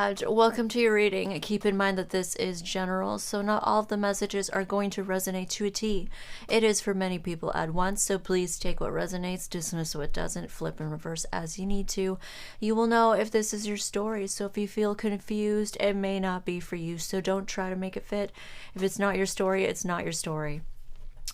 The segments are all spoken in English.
Sag, welcome to your reading. Keep in mind that this is general, so not all of the messages are going to resonate to a T. It is for many people at once, so please take what resonates, dismiss what doesn't, flip and reverse as you need to. You will know if this is your story, so if you feel confused, it may not be for you, so don't try to make it fit. If it's not your story, it's not your story.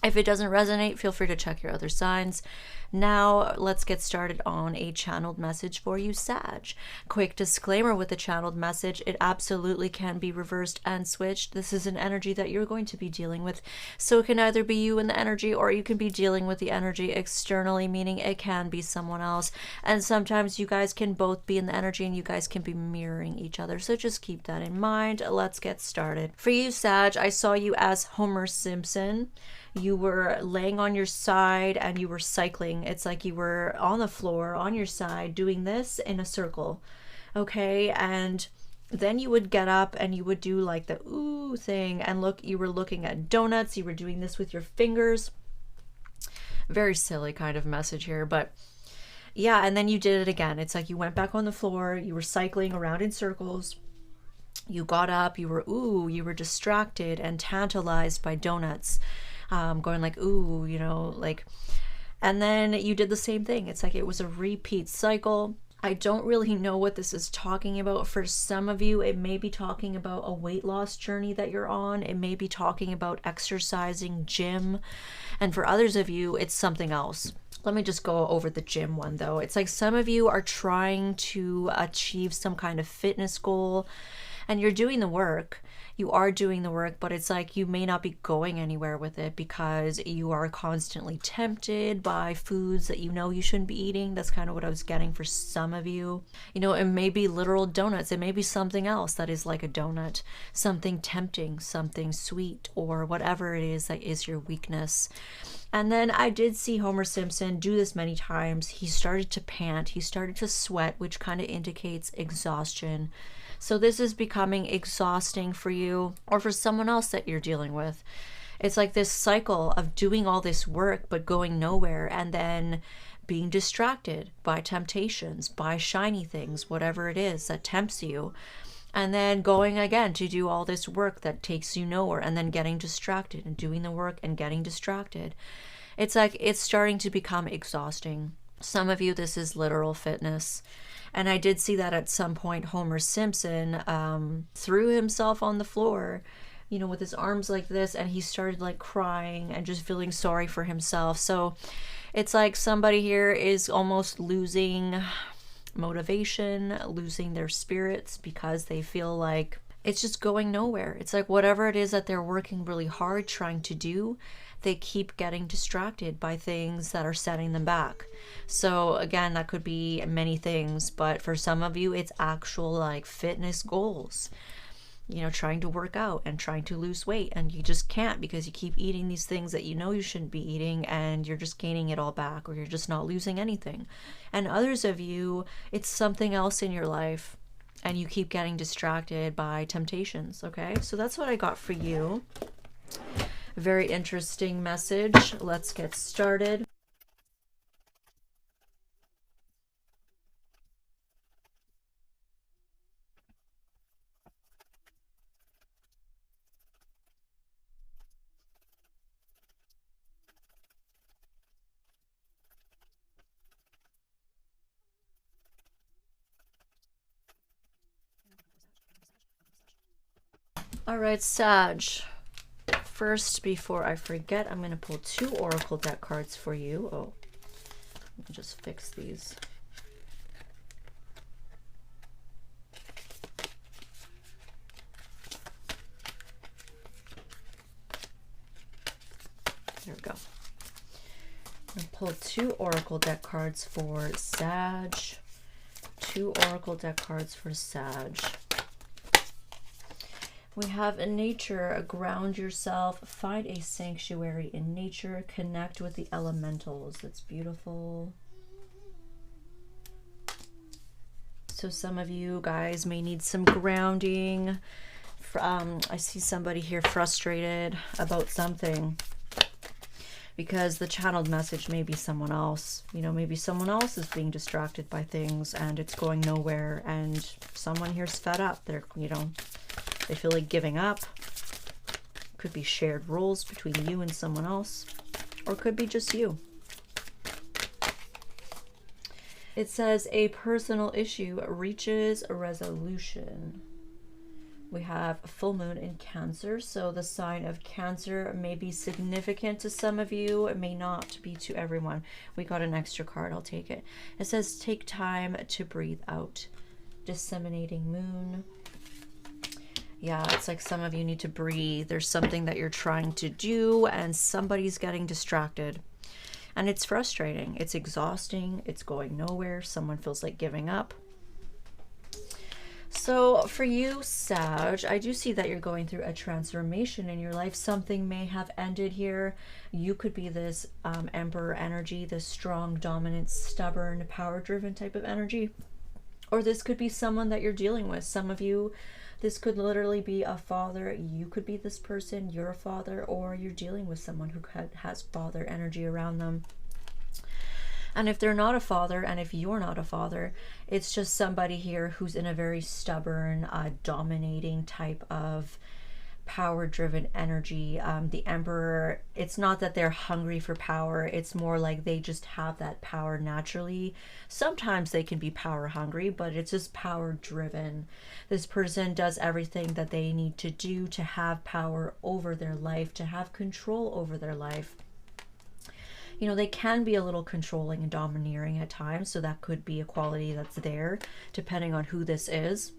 If it doesn't resonate, feel free to check your other signs. Now, let's get started on a channeled message for you, Sag. Quick disclaimer with the channeled message, it absolutely can be reversed and switched. This is an energy that you're going to be dealing with. So it can either be you in the energy, or you can be dealing with the energy externally, meaning it can be someone else. And sometimes you guys can both be in the energy and you guys can be mirroring each other. So just keep that in mind. Let's get started. For you, Sag, I saw you as Homer Simpson. You were laying on your side and you were cycling. It's like you were on the floor on your side doing this in a circle. Okay, and then you would get up and you would do like the ooh thing, and look, you were looking at donuts. You were doing this with your fingers. Very silly kind of message here, but yeah, and then you did it again. It's like you went back on the floor, you were cycling around in circles. You got up, you were distracted and tantalized by donuts. Going like, ooh, you know, like, and then you did the same thing. It's like it was a repeat cycle. I don't really know what this is talking about. For some of you, it may be talking about a weight loss journey that you're on. It may be talking about exercising, gym. And for others of you, it's something else. Let me just go over the gym one though. It's like some of you are trying to achieve some kind of fitness goal, and you're doing the work. You are doing the work, but it's like you may not be going anywhere with it because you are constantly tempted by foods that you know you shouldn't be eating. That's kind of what I was getting for some of you. You know, it may be literal donuts. It may be something else that is like a donut, something tempting, something sweet, or whatever it is that is your weakness. And then I did see Homer Simpson do this many times. He started to pant, he started to sweat, which kind of indicates exhaustion. So this is becoming exhausting for you or for someone else that you're dealing with. It's like this cycle of doing all this work but going nowhere, and then being distracted by temptations, by shiny things, whatever it is that tempts you, and then going again to do all this work that takes you nowhere, and then getting distracted and doing the work and getting distracted. It's like it's starting to become exhausting. Some of you, this is literal fitness. And I did see that at some point Homer Simpson threw himself on the floor, you know, with his arms like this, and he started like crying and just feeling sorry for himself. So it's like somebody here is almost losing motivation, losing their spirits because they feel like it's just going nowhere. It's like whatever it is that they're working really hard trying to do, they keep getting distracted by things that are setting them back. So again, that could be many things, but for some of you, it's actual like fitness goals. You know, trying to work out and trying to lose weight, and you just can't because you keep eating these things that you know you shouldn't be eating, and you're just gaining it all back, or you're just not losing anything. And others of you, it's something else in your life, and you keep getting distracted by temptations. Okay, so that's what I got for you. Very interesting message. Let's get started. All right, Sag. First, before I forget, I'm going to pull 2 oracle deck cards for you. Oh, let me just fix these. There we go. I'm going to pull 2 oracle deck cards for Sag. 2 oracle deck cards for Sag. We have in nature, ground yourself, find a sanctuary in nature, connect with the elementals. That's beautiful. So some of you guys may need some grounding. I see somebody here frustrated about something. because the channeled message may be someone else. You know, maybe someone else is being distracted by things and it's going nowhere, and someone here's fed up. They're, you know, they feel like giving up. Could be shared roles between you and someone else, or could be just you. It says a personal issue reaches a resolution. We have a full moon in Cancer, so the sign of Cancer may be significant to some of you. It may not be to everyone. We got an extra card. I'll take it. It says take time to breathe out. Disseminating moon. Yeah, it's like some of you need to breathe. There's something that you're trying to do and somebody's getting distracted. And it's frustrating. It's exhausting. It's going nowhere. Someone feels like giving up. So for you, Sag, I do see that you're going through a transformation in your life. Something may have ended here. You could be this Emperor energy, this strong, dominant, stubborn, power-driven type of energy. Or this could be someone that you're dealing with. Some of you, this could literally be a father. You could be this person. You're a father, or you're dealing with someone who has father energy around them. And if they're not a father, and if you're not a father, it's just somebody here who's in a very stubborn, dominating type of power-driven energy. The Emperor, it's not that they're hungry for power. It's more like they just have that power naturally. Sometimes they can be power hungry, but it's just power-driven. This person does everything that they need to do to have power over their life, to have control over their life. You know, they can be a little controlling and domineering at times, so that could be a quality that's there, depending on who this is.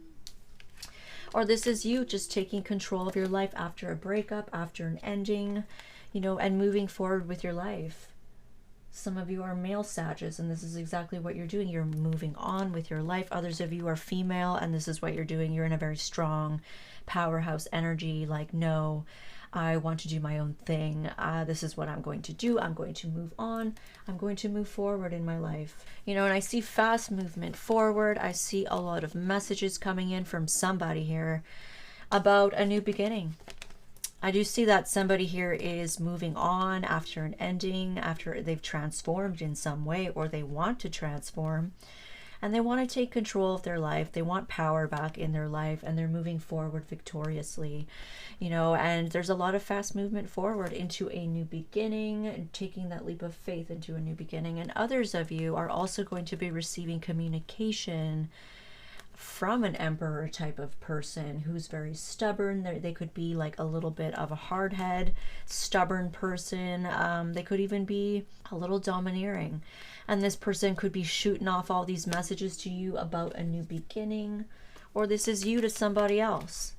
Or this is you just taking control of your life after a breakup, after an ending, you know, and moving forward with your life. Some of you are male Sages, and this is exactly what you're doing. You're moving on with your life. Others of you are female, and this is what you're doing. You're in a very strong powerhouse energy, like, no, I want to do my own thing. This is what I'm going to do. I'm going to move on. I'm going to move forward in my life. You know, and I see fast movement forward. I see a lot of messages coming in from somebody here about a new beginning. I do see that somebody here is moving on after an ending, after they've transformed in some way, or they want to transform. And they want to take control of their life. They want power back in their life, and they're moving forward victoriously, you know, and there's a lot of fast movement forward into a new beginning, and taking that leap of faith into a new beginning. And others of you are also going to be receiving communication from an Emperor type of person who's very stubborn. They could be like a little bit of a hardhead, stubborn person. They could even be a little domineering. And this person could be shooting off all these messages to you about a new beginning, or this is you to somebody else.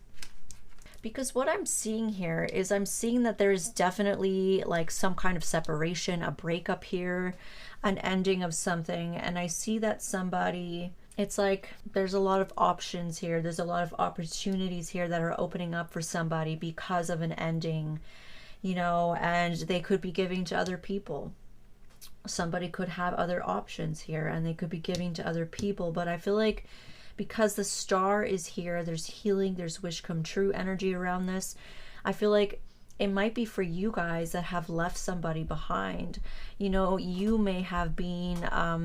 Because what I'm seeing here is I'm seeing that there is definitely like some kind of separation, a breakup here, an ending of something. And I see that somebody, it's like there's a lot of options here. There's a lot of opportunities here that are opening up for somebody because of an ending, you know, and they could be giving to other people. Somebody could have other options here and they could be giving to other people. But I feel like because the star is here, there's healing, there's wish come true energy around this. I feel like it might be for you guys that have left somebody behind. You know, you may have been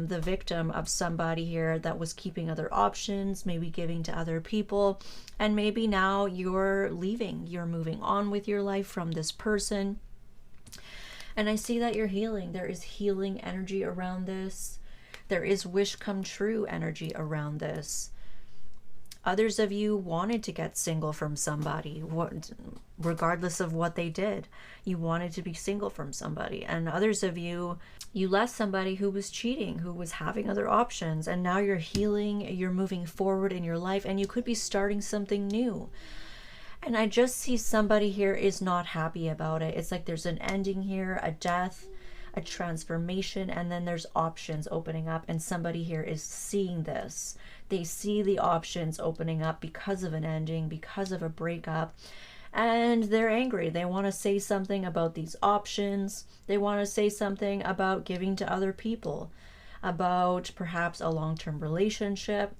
the victim of somebody here that was keeping other options, maybe giving to other people, and maybe now you're leaving, you're moving on with your life from this person. And I see that you're healing. There is healing energy around this. There is wish come true energy around this. Others of you wanted to get single from somebody, regardless of what they did. You wanted to be single from somebody. And others of you, you left somebody who was cheating, who was having other options. And now you're healing, you're moving forward in your life, and you could be starting something new. And I just see somebody here is not happy about it. It's like there's an ending here, a death, a transformation, and then there's options opening up, and somebody here is seeing this. They see the options opening up because of an ending, because of a breakup, and they're angry. They want to say something about these options. They want to say something about giving to other people, about perhaps a long-term relationship.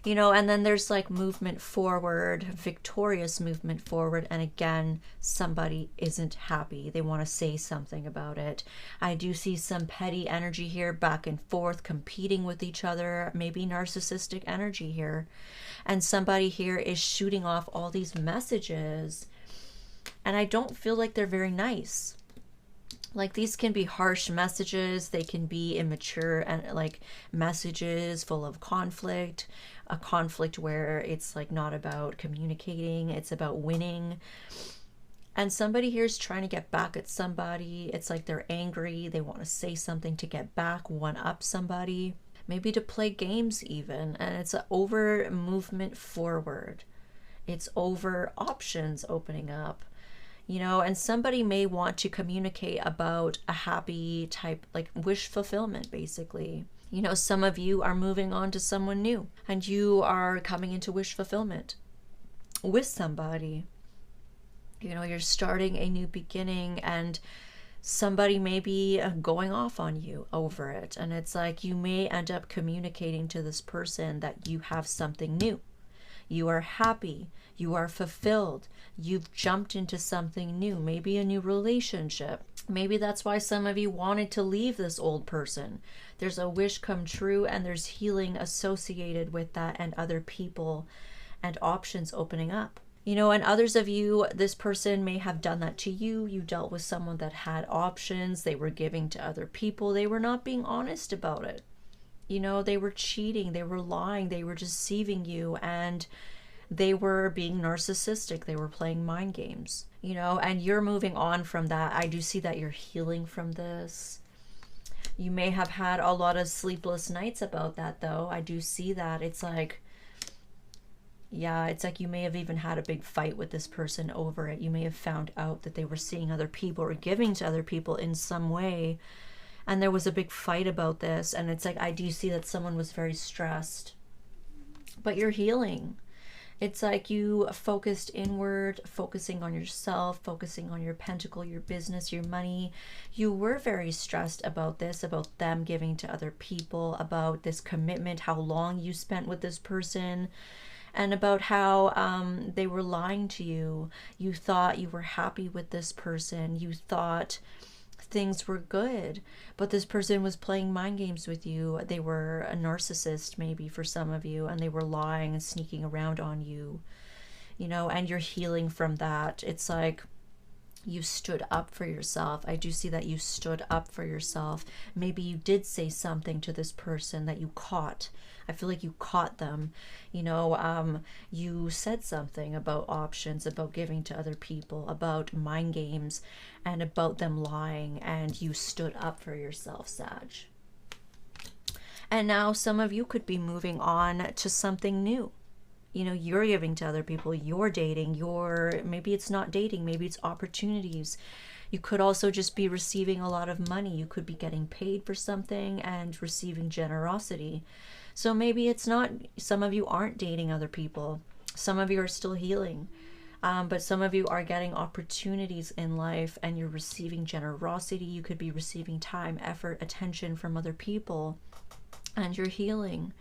You know, and then there's like movement forward, victorious movement forward. And again, somebody isn't happy. They want to say something about it. I do see some petty energy here, back and forth, competing with each other, maybe narcissistic energy here. And somebody here is shooting off all these messages. And I don't feel like they're very nice. Like, these can be harsh messages. They can be immature and like messages full of conflict, a conflict where it's like not about communicating, it's about winning. And somebody here is trying to get back at somebody. It's like they're angry. They want to say something to get back, one up somebody, maybe to play games even. And it's an over movement forward. It's over options opening up. You know, and somebody may want to communicate about a happy type, like wish fulfillment, basically. You know, some of you are moving on to someone new and you are coming into wish fulfillment with somebody. You know, you're starting a new beginning and somebody may be going off on you over it. And it's like you may end up communicating to this person that you have something new. You are happy. You are fulfilled. You've jumped into something new, maybe a new relationship. Maybe that's why some of you wanted to leave this old person. There's a wish come true and there's healing associated with that and other people and options opening up. You know, and others of you, this person may have done that to you. You dealt with someone that had options. They were giving to other people. They were not being honest about it. You know, they were cheating. They were lying. They were deceiving you. And they were being narcissistic. They were playing mind games, you know, and you're moving on from that. I do see that you're healing from this. You may have had a lot of sleepless nights about that, though. I do see that. It's like, yeah, it's like you may have even had a big fight with this person over it. You may have found out that they were seeing other people or giving to other people in some way. And there was a big fight about this. And it's like, I do see that someone was very stressed, but you're healing. It's like you focused inward, focusing on yourself, focusing on your pentacle, your business, your money. You were very stressed about this, about them giving to other people, about this commitment, how long you spent with this person, and about how they were lying to you. You thought you were happy with this person. You thought things were good, but this person was playing mind games with you. They were a narcissist, maybe for some of you, and they were lying and sneaking around on you, you know, and you're healing from that. It's like you stood up for yourself. I do see that you stood up for yourself. Maybe you did say something to this person that you caught. I feel like you caught them, you know, you said something about options, about giving to other people, about mind games, and about them lying, and you stood up for yourself, Sag. And now some of you could be moving on to something new. You know, you're giving to other people, you're dating, maybe it's not dating, maybe it's opportunities. You could also just be receiving a lot of money. You could be getting paid for something and receiving generosity. So maybe it's not, some of you aren't dating other people. Some of you are still healing. But some of you are getting opportunities in life and you're receiving generosity. You could be receiving time, effort, attention from other people, and you're healing.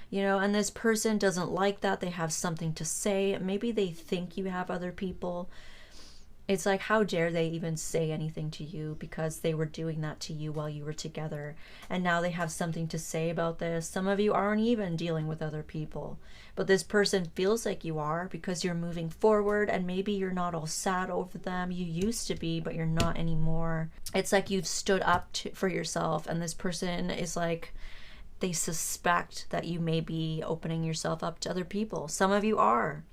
You know, and this person doesn't like that. They have something to say. Maybe they think you have other people. It's like, how dare they even say anything to you, because they were doing that to you while you were together. And now they have something to say about this. Some of you aren't even dealing with other people, but this person feels like you are, because you're moving forward, and maybe you're not all sad over them. You used to be, but you're not anymore. It's like you've stood up for yourself, and this person is like, they suspect that you may be opening yourself up to other people. Some of you are.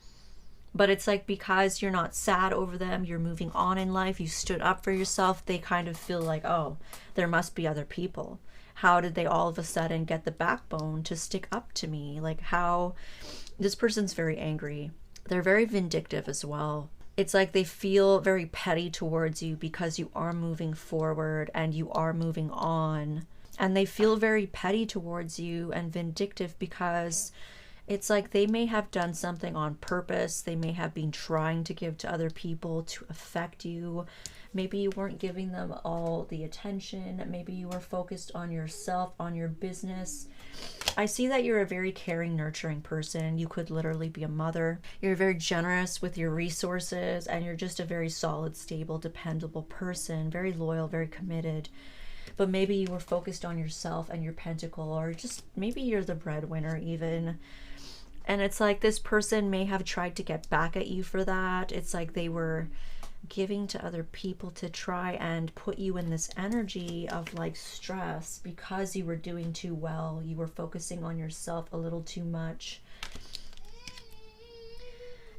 But it's like, because you're not sad over them, you're moving on in life, you stood up for yourself, they kind of feel like, oh, there must be other people. How did they all of a sudden get the backbone to stick up to me? Like, how? This person's very angry. They're very vindictive as well. It's like they feel very petty towards you because you are moving forward and you are moving on. And they feel very petty towards you and vindictive because It's like they may have done something on purpose. They may have been trying to give to other people to affect you. Maybe you weren't giving them all the attention. Maybe you were focused on yourself, on your business. I see that you're a very caring, nurturing person. You could literally be a mother. You're very generous with your resources, and you're just a very solid, stable, dependable person, very loyal, very committed. But maybe you were focused on yourself and your pentacle, or just maybe you're the breadwinner even. And it's like this person may have tried to get back at you for that. It's like they were giving to other people to try and put you in this energy of like stress because you were doing too well. You were focusing on yourself a little too much.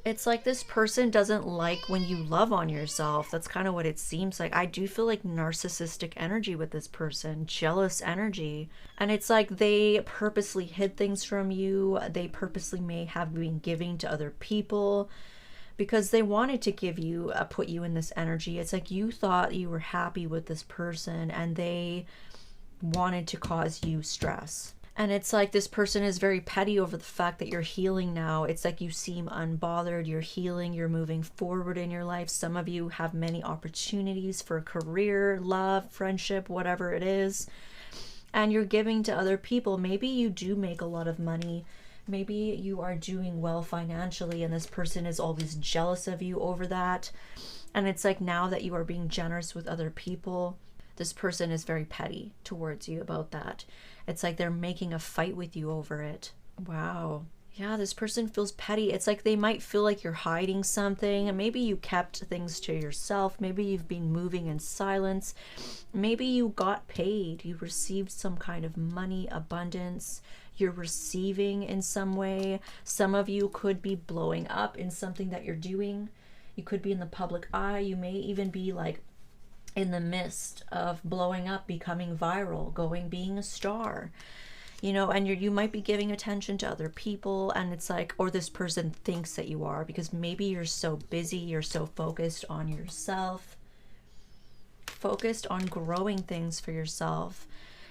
It's like this person doesn't like when you love on yourself. That's kind of what it seems like. I do feel like narcissistic energy with this person, jealous energy. And it's like they purposely hid things from you. They purposely may have been giving to other people because they wanted to give you, put you in this energy. It's like you thought you were happy with this person and they wanted to cause you stress. And it's like this person is very petty over the fact that you're healing now. It's like you seem unbothered, you're healing, you're moving forward in your life. Some of you have many opportunities for career, love, friendship, whatever it is. And you're giving to other people. Maybe you do make a lot of money. Maybe you are doing well financially and this person is always jealous of you over that. And it's like now that you are being generous with other people, this person is very petty towards you about that. It's like they're making a fight with you over it. Wow. Yeah, this person feels petty. It's like they might feel like you're hiding something. And maybe you kept things to yourself. Maybe you've been moving in silence. Maybe you got paid. You received some kind of money, abundance. You're receiving in some way. Some of you could be blowing up in something that you're doing. You could be in the public eye. You may even be like in the midst of blowing up, becoming viral, being a star, you know, and you might be giving attention to other people. And it's like, or this person thinks that you are, because maybe you're so busy, you're so focused on yourself, focused on growing things for yourself.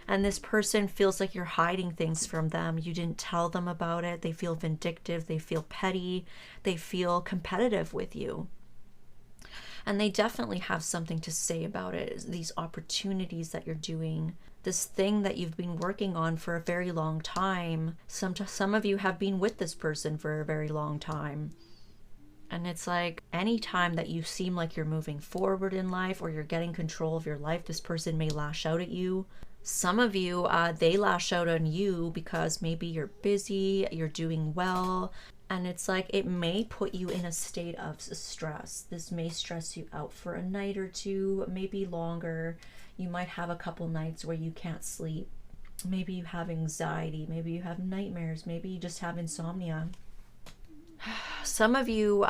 And this person feels like you're hiding things from them. You didn't tell them about it. They feel vindictive. They feel petty. They feel competitive with you. And they definitely have something to say about it. These opportunities that you're doing, this thing that you've been working on for a very long time. Some of you have been with this person for a very long time. And it's like any time that you seem like you're moving forward in life or you're getting control of your life, this person may lash out at you. Some of you, they lash out on you because maybe you're busy, you're doing well. And it's like it may put you in a state of stress. This may stress you out for a night or two, maybe longer. You might have a couple nights where you can't sleep. Maybe you have anxiety. Maybe you have nightmares. Maybe you just have insomnia. Some of you,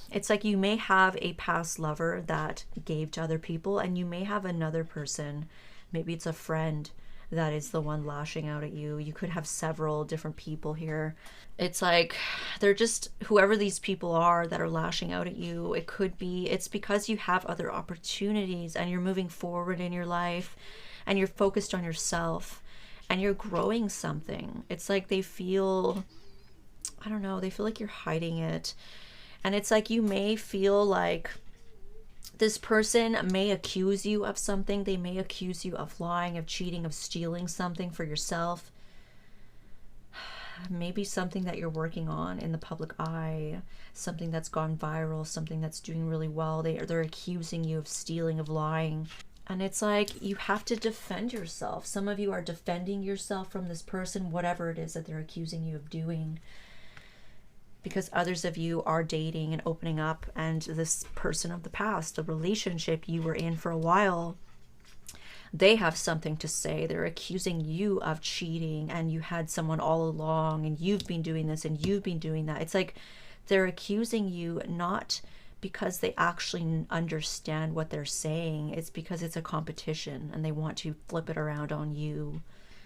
it's like you may have a past lover that gave to other people, and you may have another person. Maybe it's a friend that is the one lashing out at you. You could have several different people here. It's like they're just whoever these people are that are lashing out at you. It's because you have other opportunities and you're moving forward in your life and you're focused on yourself and you're growing something. It's like they feel, I don't know, they feel like you're hiding it. And it's like you may feel like this person may accuse you of something. They may accuse you of lying, of cheating, of stealing something for yourself. Maybe something that you're working on in the public eye, something that's gone viral, something that's doing really well. They're accusing you of stealing, of lying. And it's like you have to defend yourself. Some of you are defending yourself from this person, whatever it is that they're accusing you of doing. Because others of you are dating and opening up, and this person of the past, the relationship you were in for a while, they have something to say. They're accusing you of cheating, and you had someone all along, and you've been doing this and you've been doing that. It's like they're accusing you not because they actually understand what they're saying. It's because it's a competition and they want to flip it around on you.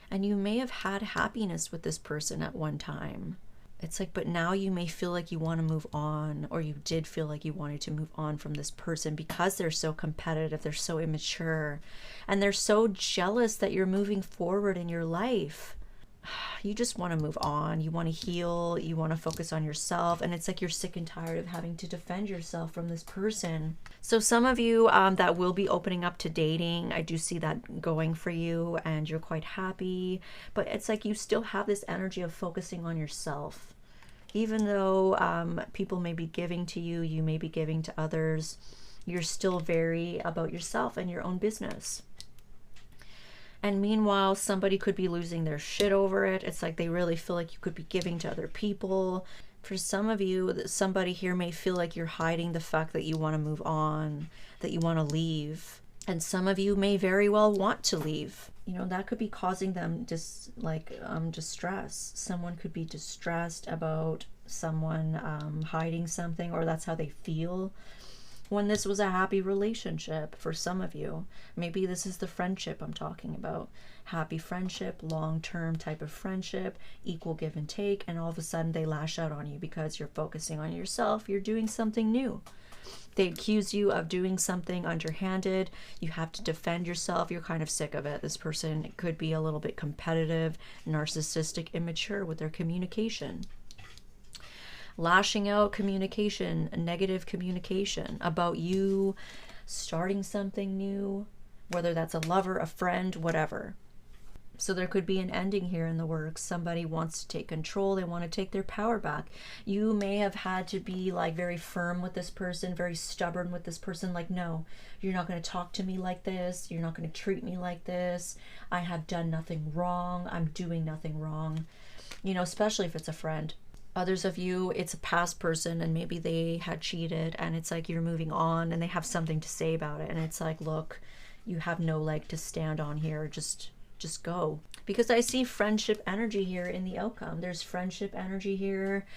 And you may have had happiness with this person at one time. It's like, but now you may feel like you want to move on, or you did feel like you wanted to move on from this person because they're so competitive, they're so immature, and they're so jealous that you're moving forward in your life. you just want to move on. You want to heal. You want to focus on yourself. And it's like you're sick and tired of having to defend yourself from this person. So some of you that will be opening up to dating, I do see that going for you and you're quite happy. But it's like you still have this energy of focusing on yourself. Even though people may be giving to you, you may be giving to others, you're still very about yourself and your own business. And meanwhile, somebody could be losing their shit over it. It's like they really feel like you could be giving to other people. For some of you, somebody here may feel like you're hiding the fact that you want to move on, that you want to leave. And some of you may very well want to leave. You know, that could be causing them distress. Someone could be distressed about someone hiding something, or that's how they feel. When this was a happy relationship for some of you. Maybe this is the friendship I'm talking about. Happy friendship, long-term type of friendship, equal give and take, and all of a sudden they lash out on you because you're focusing on yourself. You're doing something new. They accuse you of doing something underhanded. You have to defend yourself. You're kind of sick of it. This person could be a little bit competitive, narcissistic, immature with their communication. Lashing out communication, negative communication about you starting something new, whether that's a lover, a friend, whatever. So there could be an ending here in the works. Somebody wants to take control. They want to take their power back. You may have had to be like very firm with this person, very stubborn with this person. Like, no, you're not going to talk to me like this. You're not going to treat me like this. I have done nothing wrong. I'm doing nothing wrong. You know, especially if it's a friend. Others of you, it's a past person and maybe they had cheated and it's like you're moving on and they have something to say about it. And it's like, look, you have no leg to stand on here. Just go. Because I see friendship energy here in the outcome. There's friendship energy here.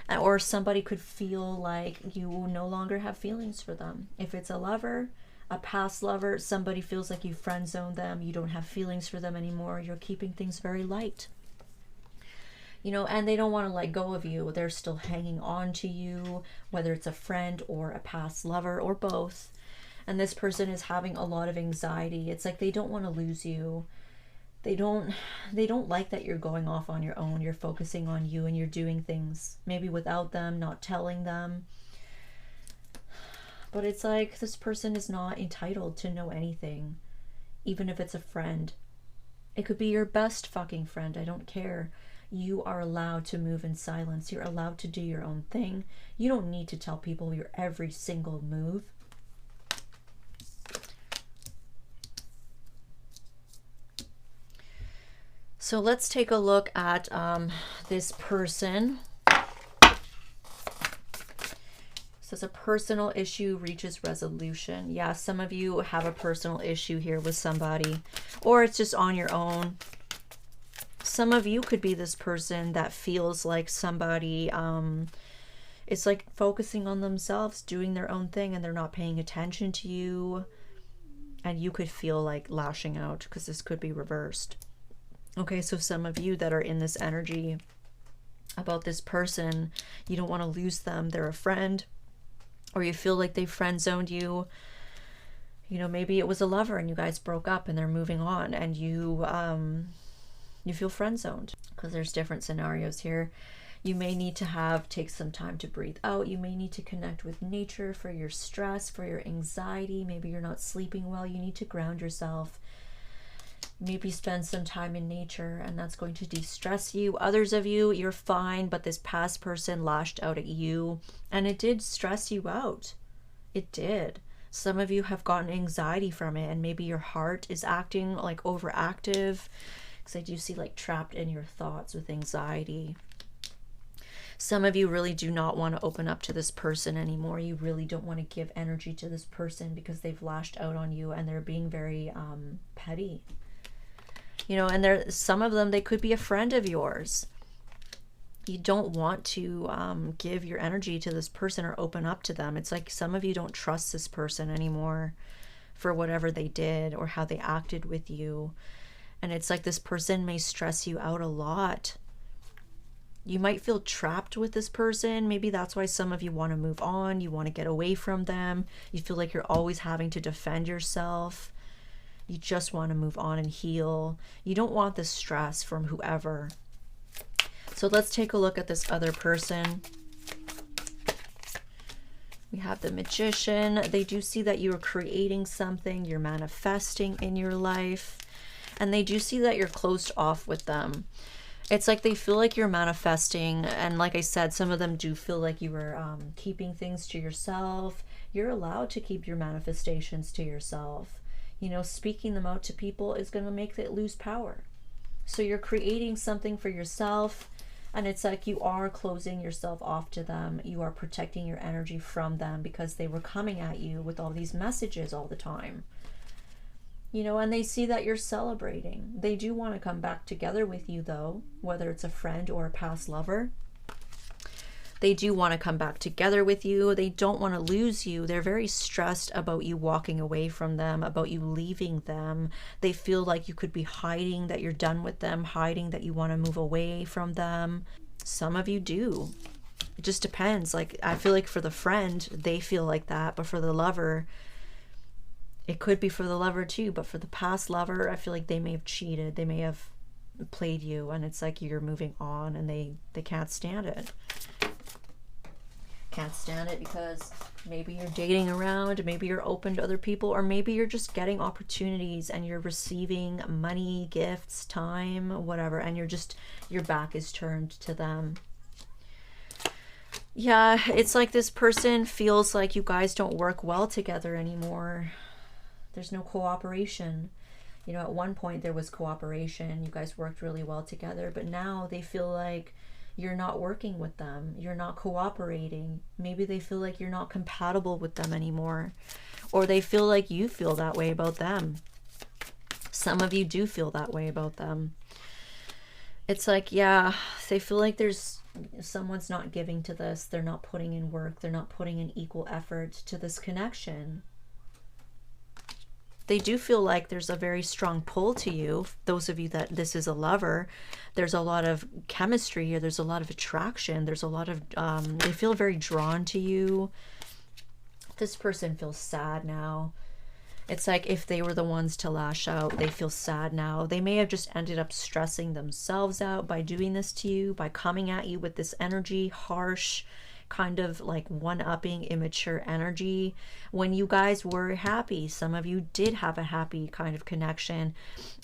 Or somebody could feel like you no longer have feelings for them. If it's a lover, a past lover, somebody feels like you friend zoned them. You don't have feelings for them anymore. You're keeping things very light. You know, and they don't want to let go of you. They're still hanging on to you, whether it's a friend or a past lover or both. And this person is having a lot of anxiety. It's like they don't want to lose you. They don't like that you're going off on your own. You're focusing on you and you're doing things maybe without them, not telling them. But it's like this person is not entitled to know anything, even if it's a friend. It could be your best fucking friend. I don't care. You are allowed to move in silence. You're allowed to do your own thing. You don't need to tell people your every single move. So let's take a look at this person. So it's a personal issue reaches resolution. Yeah, some of you have a personal issue here with somebody, or it's just on your own. Some of you could be this person that feels like somebody is like focusing on themselves, doing their own thing, and they're not paying attention to you. And you could feel like lashing out because this could be reversed. Okay, so some of you that are in this energy about this person, you don't want to lose them. They're a friend, or you feel like they friend zoned you. You know, maybe it was a lover and you guys broke up and they're moving on, and you feel friend zoned because there's different scenarios here. You may need to take some time to breathe out. You may need to connect with nature for your stress, for your anxiety. Maybe you're not sleeping well. You need to ground yourself. Maybe spend some time in nature, and that's going to de-stress you. Others of you, you're fine, but this past person lashed out at you, and it did stress you out. It did. Some of you have gotten anxiety from it, and maybe your heart is acting like overactive, because I do see like trapped in your thoughts with anxiety. Some of you really do not want to open up to this person anymore. You really don't want to give energy to this person because they've lashed out on you and they're being very petty. You know, and some of them, they could be a friend of yours. You don't want to give your energy to this person or open up to them. It's like some of you don't trust this person anymore for whatever they did or how they acted with you. And it's like this person may stress you out a lot. You might feel trapped with this person. Maybe that's why some of you want to move on. You want to get away from them. You feel like you're always having to defend yourself. You just want to move on and heal. You don't want the stress from whoever. So let's take a look at this other person. We have the Magician. They do see that you are creating something. You're manifesting in your life. And they do see that you're closed off with them. It's like they feel like you're manifesting. And like I said, some of them do feel like you were keeping things to yourself. You're allowed to keep your manifestations to yourself. You know, speaking them out to people is going to make it lose power. So you're creating something for yourself. And it's like you are closing yourself off to them. You are protecting your energy from them because they were coming at you with all these messages all the time. You know, and they see that you're celebrating. They do want to come back together with you though, whether it's a friend or a past lover. They do want to come back together with you. They don't want to lose you. They're very stressed about you walking away from them, about you leaving them. They feel like you could be hiding that you're done with them, hiding that you want to move away from them. Some of you do. It just depends. Like, I feel like for the friend, they feel like that, but for the lover, it could be for the lover too, but for the past lover, I feel like they may have cheated. They may have played you, and it's like you're moving on and they can't stand it. Can't stand it because maybe you're dating around, maybe you're open to other people, or maybe you're just getting opportunities and you're receiving money, gifts, time, whatever, and your back is turned to them. Yeah, it's like this person feels like you guys don't work well together anymore. There's no cooperation. You know, at one point there was cooperation. You guys worked really well together, but now they feel like you're not working with them. You're not cooperating. Maybe they feel like you're not compatible with them anymore. Or they feel like you feel that way about them. Some of you do feel that way about them. It's like, yeah, they feel like someone's not giving to this. They're not putting in work. They're not putting in equal effort to this connection. They do feel like there's a very strong pull to you. Those of you that this is a lover, there's a lot of chemistry here. There's a lot of attraction. There's a lot of, they feel very drawn to you. This person feels sad now. It's like if they were the ones to lash out, they feel sad now. They may have just ended up stressing themselves out by doing this to you, by coming at you with this energy, harsh, kind of like one-upping, immature energy. When you guys were happy, some of you did have a happy kind of connection,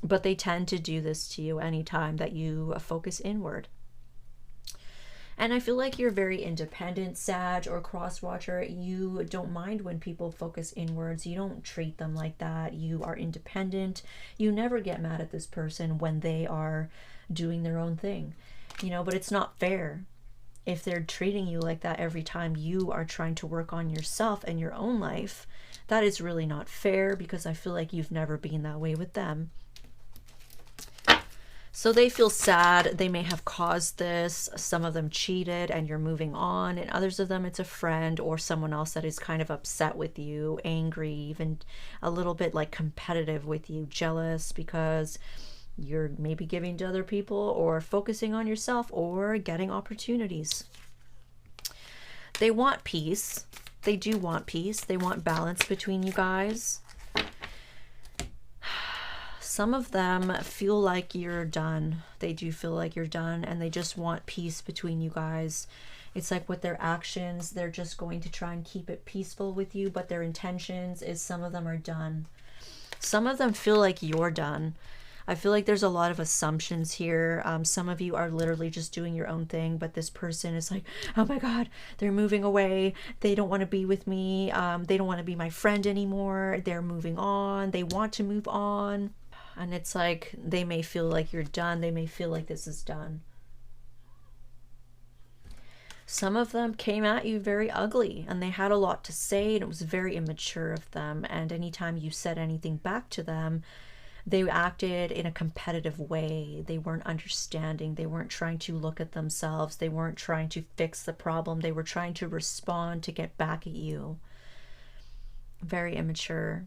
but they tend to do this to you anytime that you focus inward. And I feel like you're very independent, Sag or cross-watcher. You don't mind when people focus inwards. You don't treat them like that. You are independent. You never get mad at this person when they are doing their own thing, you know, but it's not fair. If they're treating you like that every time you are trying to work on yourself and your own life, that is really not fair, because I feel like you've never been that way with them. So they feel sad. They may have caused this. Some of them cheated and you're moving on. And others of them, it's a friend or someone else that is kind of upset with you, angry, even a little bit like competitive with you, jealous because you're maybe giving to other people or focusing on yourself or getting opportunities. They want peace. They do want peace. They want balance between you guys. Some of them feel like you're done. They do feel like you're done, and they just want peace between you guys. It's like with their actions, they're just going to try and keep it peaceful with you, but their intentions is some of them are done. Some of them feel like you're done. I feel like there's a lot of assumptions here. Some of you are literally just doing your own thing, but this person is like, oh my God, they're moving away. They don't want to be with me. They don't want to be my friend anymore. They're moving on. They want to move on. And it's like, they may feel like you're done. They may feel like this is done. Some of them came at you very ugly, and they had a lot to say, and it was very immature of them. And anytime you said anything back to them, they acted in a competitive way. They weren't understanding. They weren't trying to look at themselves. They weren't trying to fix the problem. They were trying to respond to get back at you. Very immature.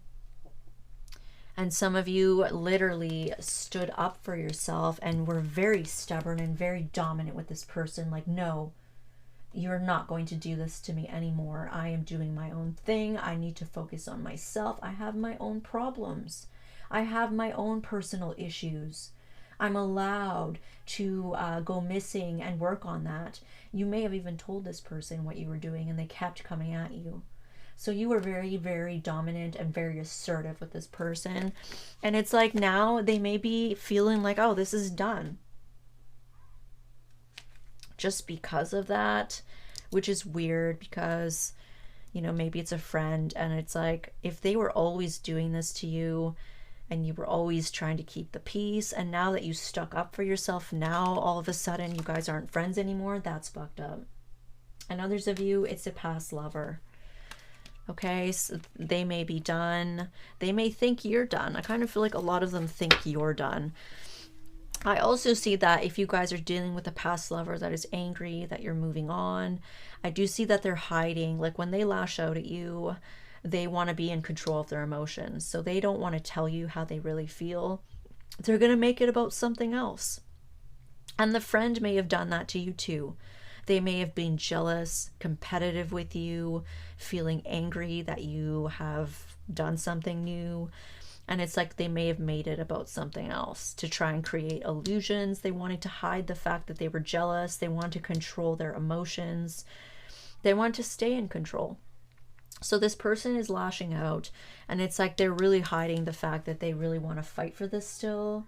And some of you literally stood up for yourself and were very stubborn and very dominant with this person. Like, no, you're not going to do this to me anymore. I am doing my own thing. I need to focus on myself. I have my own problems. I have my own personal issues. I'm allowed to go missing and work on that. You may have even told this person what you were doing and they kept coming at you. So you were very, very dominant and very assertive with this person. And it's like now they may be feeling like, oh, this is done. Just because of that, which is weird because, you know, maybe it's a friend and it's like if they were always doing this to you and you were always trying to keep the peace, and now that you stuck up for yourself, now all of a sudden you guys aren't friends anymore, that's fucked up. And others of you, it's a past lover. Okay, so they may be done. They may think you're done. I kind of feel like a lot of them think you're done. I also see that if you guys are dealing with a past lover that is angry, that you're moving on, I do see that they're hiding. Like when they lash out at you, they want to be in control of their emotions. So they don't want to tell you how they really feel. They're going to make it about something else. And the friend may have done that to you too. They may have been jealous, competitive with you, feeling angry that you have done something new. And it's like they may have made it about something else to try and create illusions. They wanted to hide the fact that they were jealous. They want to control their emotions. They want to stay in control. So this person is lashing out, and it's like they're really hiding the fact that they really want to fight for this still.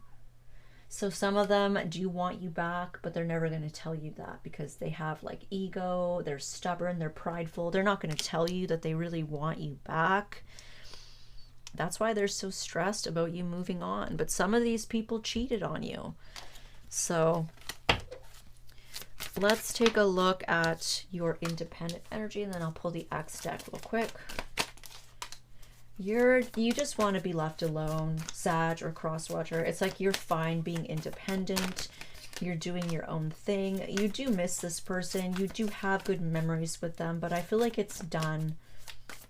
So some of them do want you back, but they're never going to tell you that because they have like ego, they're stubborn, they're prideful. They're not going to tell you that they really want you back. That's why they're so stressed about you moving on. But some of these people cheated on you. So let's take a look at your independent energy, and then I'll pull the X deck real quick. You just want to be left alone, Sag or Crosswatcher. It's like you're fine being independent. You're doing your own thing. You do miss this person. You do have good memories with them, but I feel like it's done.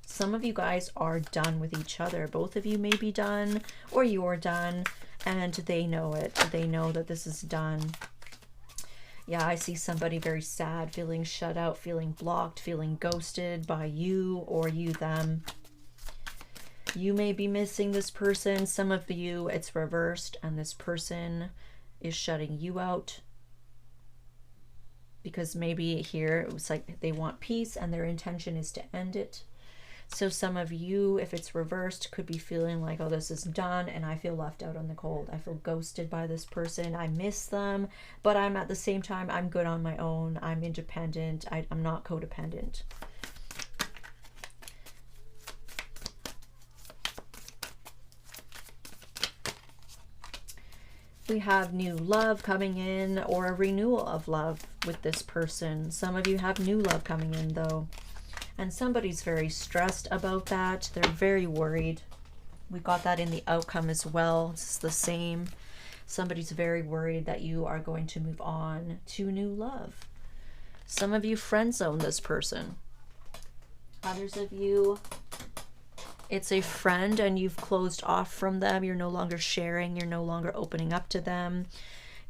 Some of you guys are done with each other. Both of you may be done, or you're done, and they know it. They know that this is done. Yeah, I see somebody very sad, feeling shut out, feeling blocked, feeling ghosted by you or you them. You may be missing this person. Some of you, it's reversed, and this person is shutting you out. Because maybe here, it was like they want peace, and their intention is to end it. So some of you, if it's reversed, could be feeling like, oh, this is done, and I feel left out on the cold. I feel ghosted by this person. I miss them, but I'm at the same time, I'm good on my own. I'm independent. I'm not codependent. We have new love coming in, or a renewal of love with this person. Some of you have new love coming in, though. And somebody's very stressed about that. They're very worried. We got that in the outcome as well. It's the same. Somebody's very worried that you are going to move on to new love. Some of you friend zone this person. Others of you, it's a friend and you've closed off from them. You're no longer sharing. You're no longer opening up to them.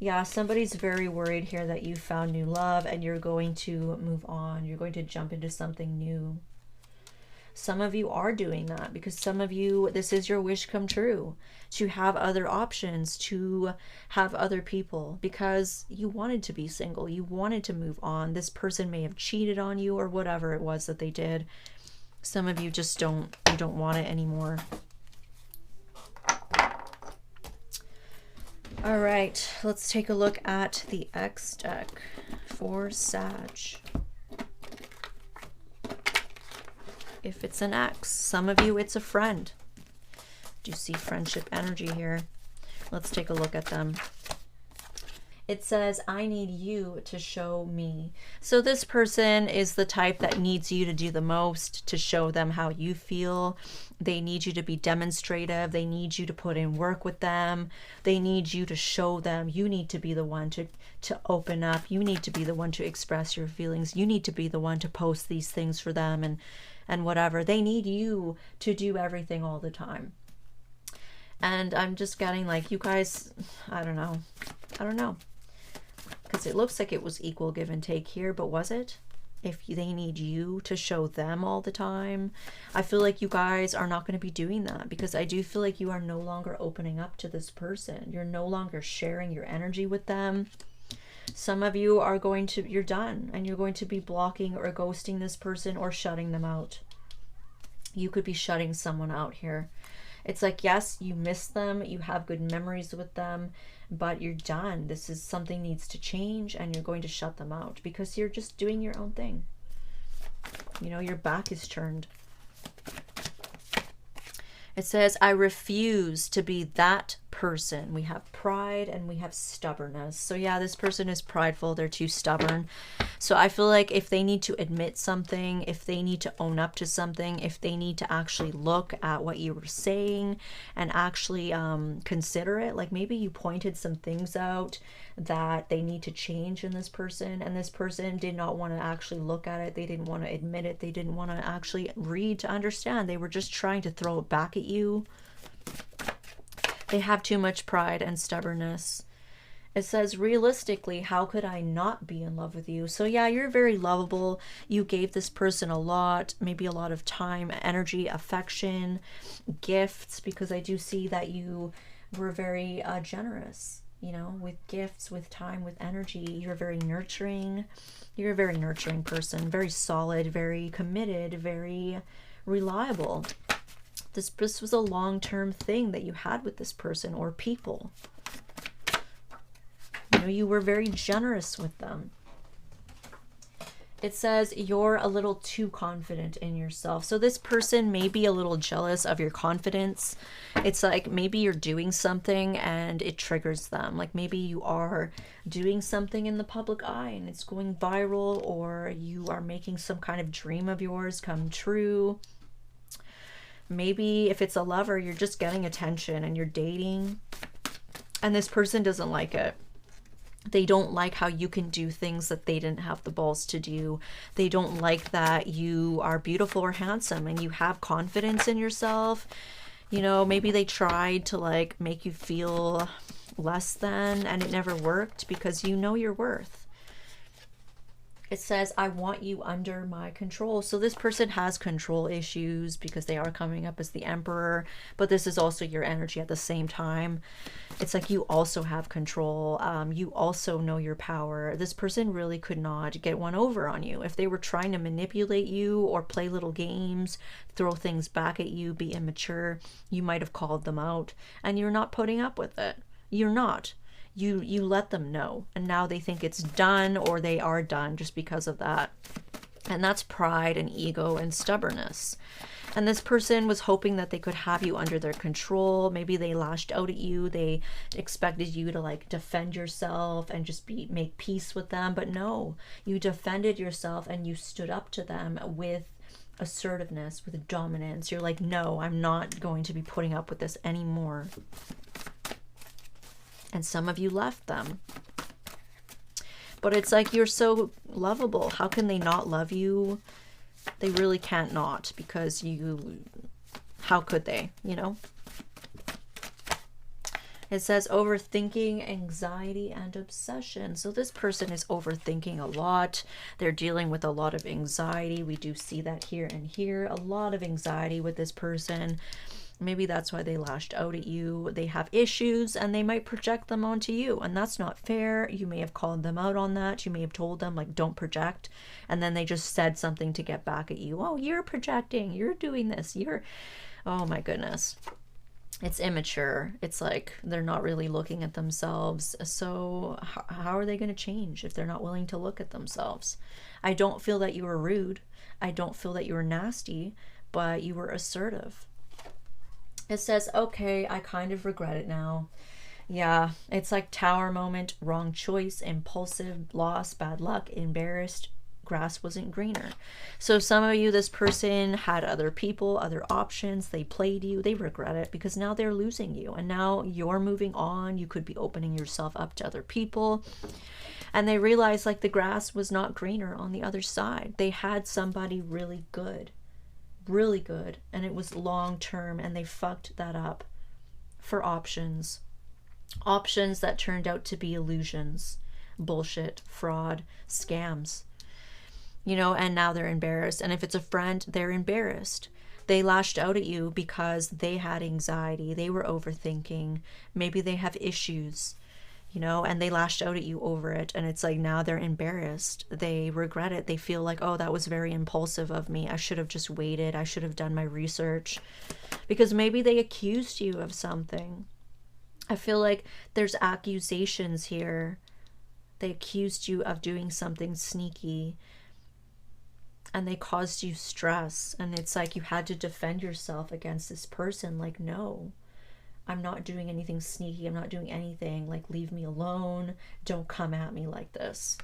Yeah, somebody's very worried here that you found new love and you're going to move on. You're going to jump into something new. Some of you are doing that because some of you, this is your wish come true, to have other options, to have other people, because you wanted to be single. You wanted to move on. This person may have cheated on you or whatever it was that they did. Some of you just you don't want it anymore. All right, let's take a look at the X deck for Sag. If it's an X, some of you, it's a friend. Do you see friendship energy here? Let's take a look at them. It says, I need you to show me. So this person is the type that needs you to do the most, to show them how you feel. They need you to be demonstrative. They need you to put in work with them. They need you to show them. You need to be the one to open up. You need to be the one to express your feelings. You need to be the one to post these things for them and whatever. They need you to do everything all the time. And I'm just getting like, you guys, I don't know. Because it looks like it was equal give and take here, but was it? if they need you to show them all the time. I feel like you guys are not going to be doing that, because I do feel like you are no longer opening up to this person. You're no longer sharing your energy with them. Some of you are going to, you're done, and you're going to be blocking or ghosting this person or shutting them out. You could be shutting someone out here. It's like, yes, you miss them, you have good memories with them, but you're done. This is something needs to change, and you're going to shut them out because you're just doing your own thing. You know, your back is turned. It says, I refuse to be that person. We have pride and we have stubbornness. So yeah, this person is prideful. They're too stubborn. So I feel like if they need to admit something, if they need to own up to something, if they need to actually look at what you were saying and actually consider it, like maybe you pointed some things out that they need to change in this person, and this person did not want to actually look at it. They didn't want to admit it. They didn't want to actually read to understand. They were just trying to throw it back at you. They have too much pride and stubbornness. It says, realistically, how could I not be in love with you? So yeah, you're very lovable. You gave this person a lot, maybe a lot of time, energy, affection, gifts, because I do see that you were very generous, you know, with gifts, with time, with energy. You're very nurturing. You're a very nurturing person, very solid, very committed, very reliable. This was a long-term thing that you had with this person or people. You know, you were very generous with them. It says you're a little too confident in yourself. So this person may be a little jealous of your confidence. It's like maybe you're doing something and it triggers them. Like maybe you are doing something in the public eye and it's going viral, or you are making some kind of dream of yours come true. Maybe if it's a lover, you're just getting attention and you're dating, and this person doesn't like it. They don't like how you can do things that they didn't have the balls to do. They don't like that you are beautiful or handsome and you have confidence in yourself. You know, maybe they tried to like make you feel less than, and it never worked, because you know your worth. It says, I want you under my control. So this person has control issues because they are coming up as the Emperor, but this is also your energy at the same time. It's like you also have control. You also know your power. This person really could not get one over on you. If they were trying to manipulate you or play little games, throw things back at you, be immature, you might have called them out, and you're not putting up with it. You're not. You let them know, and now they think it's done, or they are done just because of that. And that's pride and ego and stubbornness. And this person was hoping that they could have you under their control. Maybe they lashed out at you. They expected you to like defend yourself and just make peace with them. But no, you defended yourself and you stood up to them with assertiveness, with dominance. You're like, no, I'm not going to be putting up with this anymore. And some of you left them. But it's like, you're so lovable. How can they not love you? They really can't not, because how could they, you know? It says overthinking, anxiety, and obsession. So this person is overthinking a lot. They're dealing with a lot of anxiety. We do see that here and here. A lot of anxiety with this person. Maybe that's why they lashed out at you. They have issues and they might project them onto you, and that's not fair. You may have called them out on that. You may have told them like, don't project, and then they just said something to get back at you. Oh, you're projecting, you're doing this, oh my goodness. It's immature. It's like they're not really looking at themselves. So how are they going to change if they're not willing to look at themselves? I don't feel that you were rude. I don't feel that you were nasty, but you were assertive. It says, okay, I kind of regret it now. Yeah, it's like Tower moment, wrong choice, impulsive, loss, bad luck, embarrassed, grass wasn't greener. So some of you, this person had other people, other options. They played you. They regret it because now they're losing you. And now you're moving on. You could be opening yourself up to other people. And they realize like the grass was not greener on the other side. They had somebody really good, and it was long term, and they fucked that up for options that turned out to be illusions, bullshit, fraud, scams. you know, and now they're embarrassed. And if it's a friend, they're embarrassed. They lashed out at you because they had anxiety. They were overthinking. Maybe they have issues, you know, and they lashed out at you over it. And it's like now they're embarrassed. They regret it. They feel like, oh, that was very impulsive of me. I should have just waited. I should have done my research. Because maybe they accused you of something. I feel like there's accusations here. They accused you of doing something sneaky. And they caused you stress. And it's like you had to defend yourself against this person. Like, no, I'm not doing anything sneaky. I'm not doing anything. Like, leave me alone. Don't come at me like this.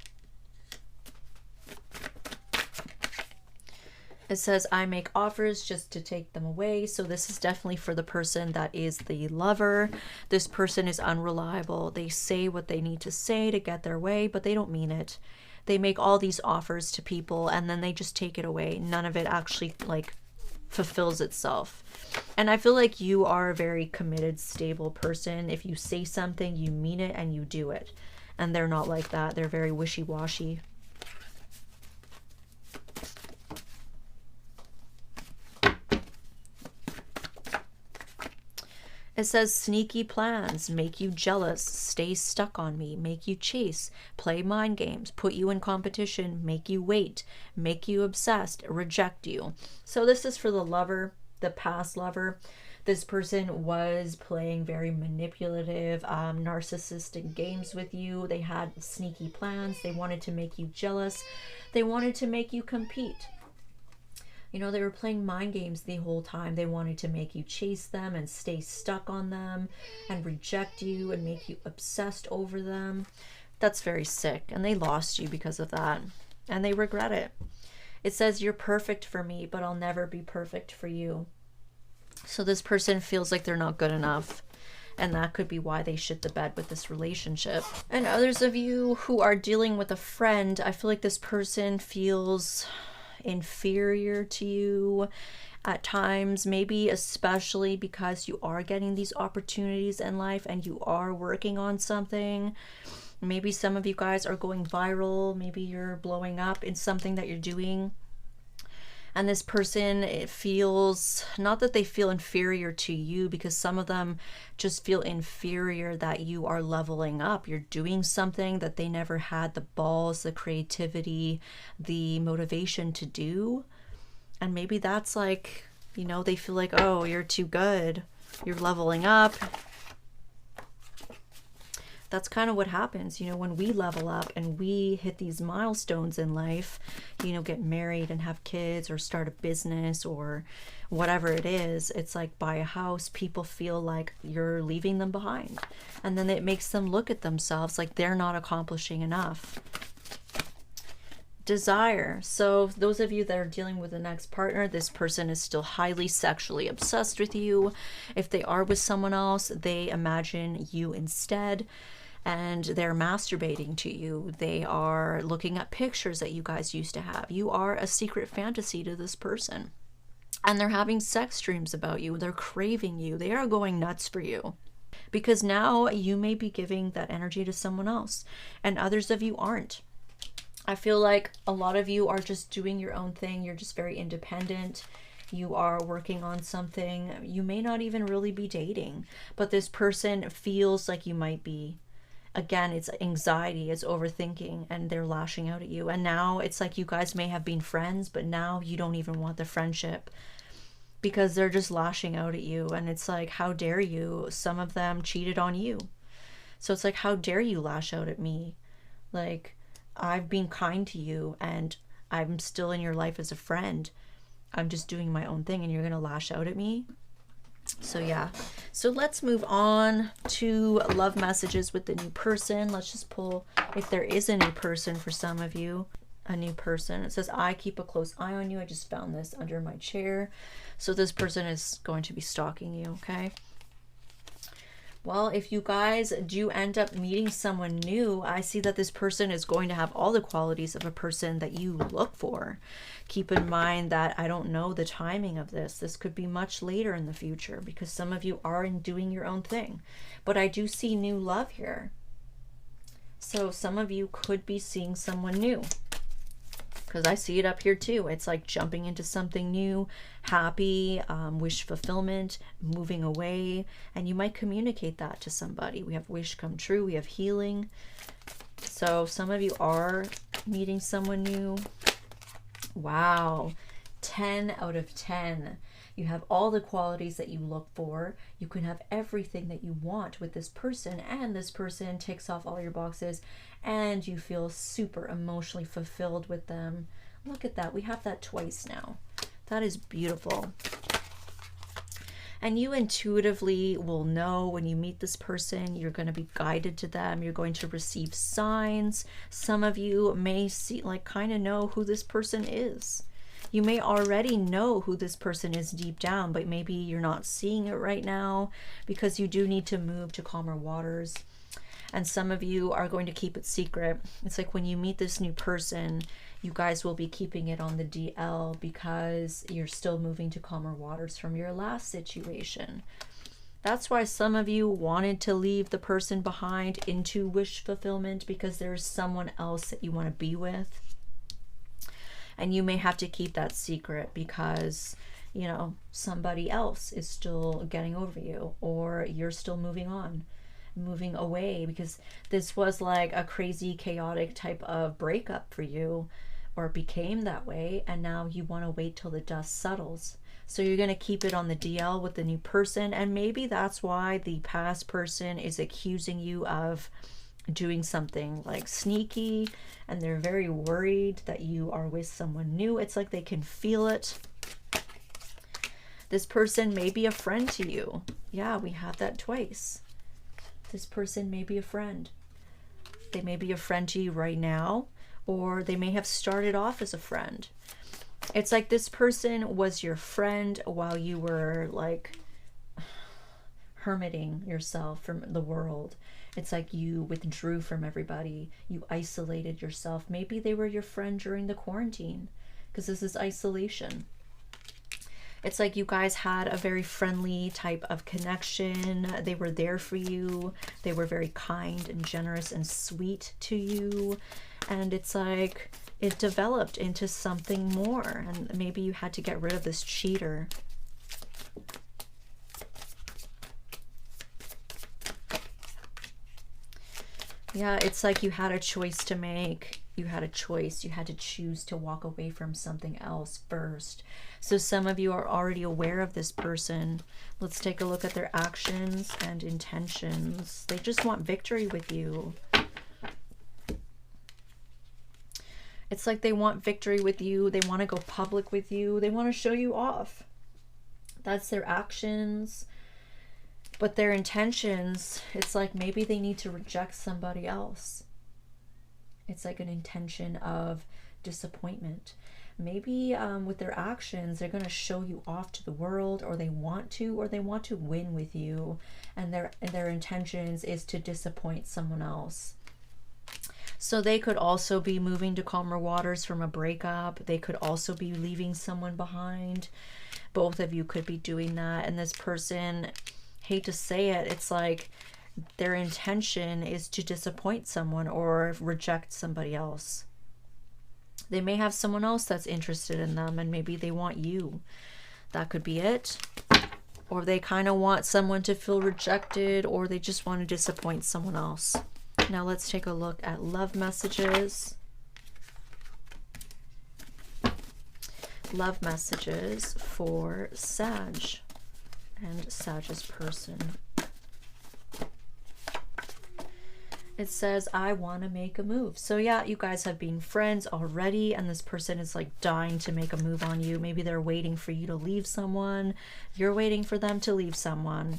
It says, I make offers just to take them away. So this is definitely for the person that is the lover. This person is unreliable. They say what they need to say to get their way, but they don't mean it. They make all these offers to people and then they just take it away. None of it actually like fulfills itself. And I feel like you are a very committed, stable person. If you say something, you mean it and you do it. And they're not like that. They're very wishy-washy. It says sneaky plans, make you jealous, stay stuck on me, make you chase, play mind games, put you in competition, make you wait, make you obsessed, reject you. So this is for the lover, the past lover. This person was playing very manipulative, narcissistic games with you. They had sneaky plans. They wanted to make you jealous. They wanted to make you compete. You know, they were playing mind games the whole time. They wanted to make you chase them and stay stuck on them and reject you and make you obsessed over them. That's very sick. And they lost you because of that. And they regret it. It says, you're perfect for me, but I'll never be perfect for you. So this person feels like they're not good enough. And that could be why they shit the bed with this relationship. And others of you who are dealing with a friend, I feel like this person feels inferior to you at times, maybe especially because you are getting these opportunities in life and you are working on something. Maybe some of you guys are going viral. Maybe you're blowing up in something that you're doing. And this person, it feels, not that they feel inferior to you, because some of them just feel inferior that you are leveling up. You're doing something that they never had the balls, the creativity, the motivation to do. And maybe that's like, you know, they feel like, oh, you're too good. You're leveling up. That's kind of what happens, you know, when we level up and we hit these milestones in life, you know, get married and have kids or start a business or whatever it is. It's like buy a house. People feel like you're leaving them behind. And then it makes them look at themselves like they're not accomplishing enough. Desire. So those of you that are dealing with an ex-partner, this person is still highly sexually obsessed with you. If they are with someone else, they imagine you instead. And they're masturbating to you. They are looking at pictures that you guys used to have. You are a secret fantasy to this person. And they're having sex dreams about you. They're craving you. They are going nuts for you. Because now you may be giving that energy to someone else. And others of you aren't. I feel like a lot of you are just doing your own thing. You're just very independent. You are working on something. You may not even really be dating. But this person feels like you might be. Again, it's anxiety, it's overthinking, and they're lashing out at you. And now it's like you guys may have been friends, but now you don't even want the friendship because they're just lashing out at you. And it's like, how dare you? Some of them cheated on you. So it's like, how dare you lash out at me? Like, I've been kind to you and I'm still in your life as a friend. I'm just doing my own thing and you're going to lash out at me? So yeah, so let's move on to love messages with the new person. Let's just pull, if there is a new person for some of you, a new person. It says, I keep a close eye on you. I just found this under my chair. So this person is going to be stalking you, okay? Well, if you guys do end up meeting someone new, I see that this person is going to have all the qualities of a person that you look for. Keep in mind that I don't know the timing of this. This could be much later in the future because some of you are doing your own thing. But I do see new love here. So some of you could be seeing someone new. because I see it up here too. It's like jumping into something new, happy, wish fulfillment, moving away, and you might communicate that to somebody. We have wish come true, we have healing. So some of you are meeting someone new. Wow, 10 out of 10. You have all the qualities that you look for. You can have everything that you want with this person, and this person ticks off all your boxes, and you feel super emotionally fulfilled with them. Look at that. We have that twice now. That is beautiful. And you intuitively will know when you meet this person, you're going to be guided to them. You're going to receive signs. Some of you may see, like, kind of know who this person is. You may already know who this person is deep down, but maybe you're not seeing it right now because you do need to move to calmer waters. And some of you are going to keep it secret. It's like when you meet this new person, you guys will be keeping it on the DL because you're still moving to calmer waters from your last situation. That's why some of you wanted to leave the person behind into wish fulfillment, because there's someone else that you want to be with. And you may have to keep that secret because, you know, somebody else is still getting over you, or you're still moving on, moving away, because this was like a crazy, chaotic type of breakup for you, or it became that way, and now you want to wait till the dust settles. So you're going to keep it on the DL with the new person, and maybe that's why the past person is accusing you of doing something like sneaky, and they're very worried that you are with someone new. It's like they can feel it. This person may be a friend to you. Yeah, we have that twice. This person may be a friend. They may be a friend to you right now, or they may have started off as a friend. It's like this person was your friend while you were like hermiting yourself from the world. It's like you withdrew from everybody. You isolated yourself. Maybe they were your friend during the quarantine, because this is isolation. It's like you guys had a very friendly type of connection. They were there for you. They were very kind and generous and sweet to you. And it's like it developed into something more. And maybe you had to get rid of this cheater. Yeah, it's like you had a choice to make. You had a choice. You had to choose to walk away from something else first. So some of you are already aware of this person. Let's take a look at their actions and intentions. They just want victory with you. It's like they want victory with you. They want to go public with you. They want to show you off. That's their actions. But their intentions, it's like maybe they need to reject somebody else. It's like an intention of disappointment. Maybe with their actions, they're going to show you off to the world, or they want to win with you. And their intentions is to disappoint someone else. So they could also be moving to calmer waters from a breakup. They could also be leaving someone behind. Both of you could be doing that. And this person, hate to say it, it's like their intention is to disappoint someone or reject somebody else. They may have someone else that's interested in them, and maybe they want you. That could be it. Or they kind of want someone to feel rejected, or they just want to disappoint someone else. Now let's take a look at love messages. Love messages for Sag and Sag's person. It says, I want to make a move. So yeah, you guys have been friends already, and this person is like dying to make a move on you. Maybe they're waiting for you to leave someone. You're waiting for them to leave someone.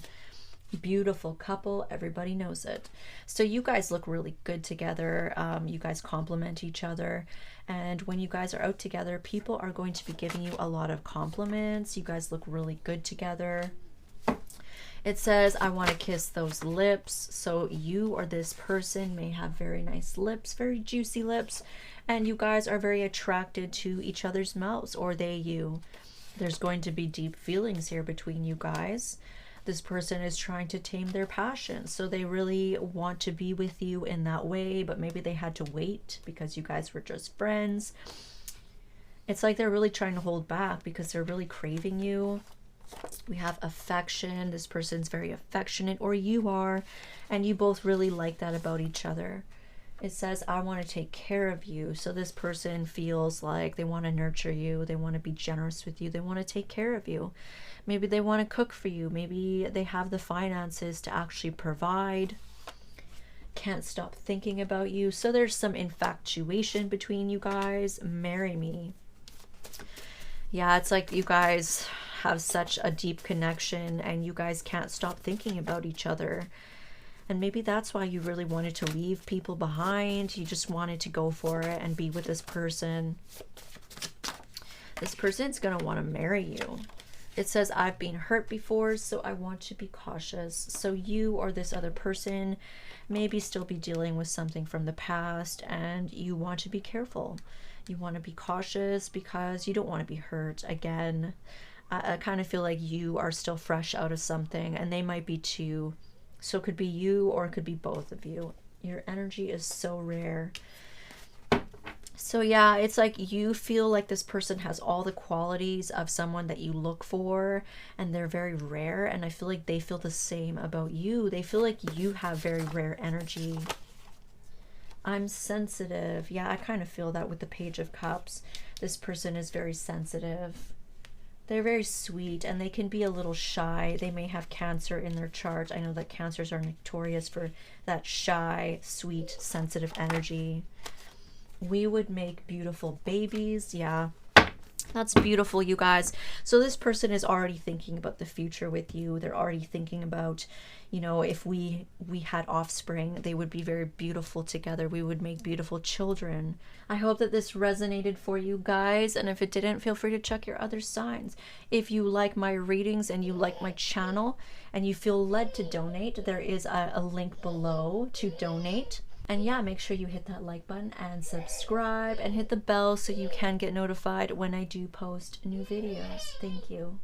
Beautiful couple. Everybody knows it. So you guys look really good together. You guys complement each other. And when you guys are out together, people are going to be giving you a lot of compliments. You guys look really good together. It says, I want to kiss those lips. So you or this person may have very nice lips, very juicy lips, and you guys are very attracted to each other's mouths, or they you. There's going to be deep feelings here between you guys. This person is trying to tame their passion, so they really want to be with you in that way, but maybe they had to wait because you guys were just friends. It's like they're really trying to hold back because they're really craving you. We have affection. This person's very affectionate, or you are, and you both really like that about each other. It says, I want to take care of you. So this person feels like they want to nurture you. They want to be generous with you. They want to take care of you. Maybe they want to cook for you. Maybe they have the finances to actually provide. Can't stop thinking about you. So there's some infatuation between you guys. Marry me. Yeah, it's like you guys have such a deep connection and you guys can't stop thinking about each other. And maybe that's why you really wanted to leave people behind. You just wanted to go for it and be with this person. This person's going to want to marry you. It says, I've been hurt before, so I want to be cautious. So you or this other person maybe still be dealing with something from the past, and you want to be careful. You want to be cautious because you don't want to be hurt again. I kind of feel like you are still fresh out of something, and they might be too. So it could be you or it could be both of you. Your energy is so rare. So yeah, it's like you feel like this person has all the qualities of someone that you look for, and they're very rare, and I feel like they feel the same about you. They feel like you have very rare energy. I'm sensitive. Yeah, I kind of feel that with the Page of Cups. This person is very sensitive. They're very sweet, and they can be a little shy. They may have Cancer in their chart. I know that Cancers are notorious for that shy, sweet, sensitive energy. We would make beautiful babies. Yeah, that's beautiful, you guys. So this person is already thinking about the future with you. They're already thinking about, you know, if we had offspring, they would be very beautiful together. We would make beautiful children. I hope that this resonated for you guys, and if it didn't, feel free to check your other signs. If you like my readings and you like my channel and you feel led to donate, there is a link below to donate. And yeah, make sure you hit that like button and subscribe and hit the bell so you can get notified when I do post new videos. Thank you.